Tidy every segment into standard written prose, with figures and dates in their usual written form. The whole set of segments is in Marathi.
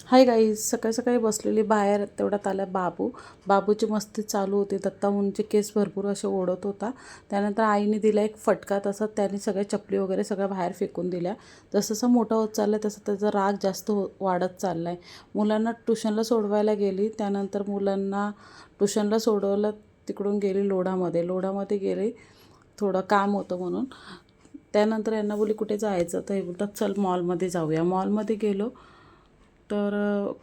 हाय गाईज, सकाळी सकाळी बसलेली बाहेर, तेवढ्यात आला बाबूची मस्ती चालू होती. दत्ताऊंचे केस भरपूर असे ओढत होता. त्यानंतर आईने दिला एक फटका, तसं त्याने सगळ्या चपली वगैरे सगळ्या बाहेर फेकून दिल्या. जसं जसं मोठा होत चाललं तसं त्याचा राग जास्त वाढत चालला आहे. मुलांना ट्युशनला सोडवायला गेली, त्यानंतर मुलांना ट्युशनला सोडवलं, तिकडून गेली लोढामध्ये गेली, थोडं काम होतं म्हणून. त्यानंतर यांना बोलली कुठे जायचं, तर हे बोलतात चल मॉलमध्ये जाऊया. मॉलमध्ये गेलो तर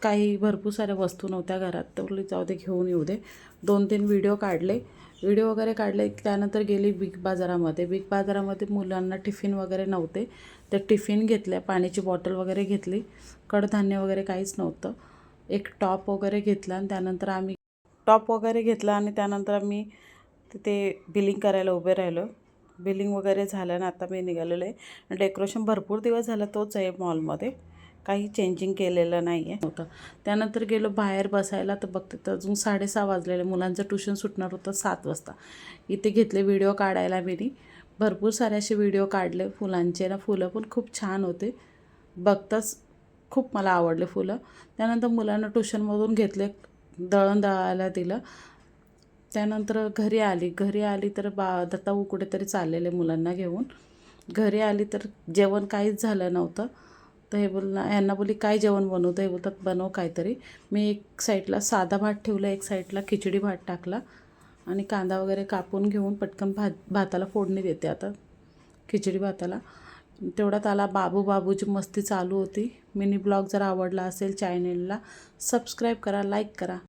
काही भरपूर साऱ्या वस्तू नव्हत्या घरात, तर बोलली जाऊ दे घेऊन येऊ दे. 2-3 व्हिडिओ वगैरे काढले. त्यानंतर गेली बिग बाजारामध्ये मुलांना टिफिन वगैरे नव्हते, तर टिफिन घेतल्या, पाण्याची बॉटल वगैरे घेतली, कडधान्य वगैरे काहीच नव्हतं. एक टॉप वगैरे घेतला आणि त्यानंतर आम्ही तिथे बिलिंग करायला उभे राहिलो. बिलिंग वगैरे झालं ना, आता मी निघालेलो आहे. डेकोरेशन भरपूर दिवस झालं तोच आहे मॉलमध्ये, काही चेंजिंग केलेलं नाही आहे होतं. त्यानंतर गेलो बाहेर बसायला, तर बघते तर अजून 6:30 वाजलेले. मुलांचं ट्युशन सुटणार होतं 7 वाजता. इथे घेतले व्हिडिओ काढायला. मी भरपूर सारे असे व्हिडिओ काढले फुलांचे ना. फुलं पण खूप छान होते, बघताच खूप मला आवडले फुलं. त्यानंतर मुलांना ट्युशनमधून घेतले, दळण दळायला दिलं. त्यानंतर घरी आली तर दत्ताऊ कुठेतरी चाललेले मुलांना घेऊन. घरी आली तर जेवण काहीच झालं नव्हतं. तर यांना बोलली काय जेवण बनवतं, हे बोलतात बनव काहीतरी. मी एक साईडला साधा भात ठेवला, एक साईडला खिचडी भात टाकला आणि कांदा वगैरे कापून घेऊन पटकन भाताला फोडणी देते आता, खिचडी भाताला. तेवढ्यात आला बाबूची मस्ती चालू होती. मिनी ब्लॉग जर आवडला असेल चॅनेलला सबस्क्राईब करा, लाईक करा.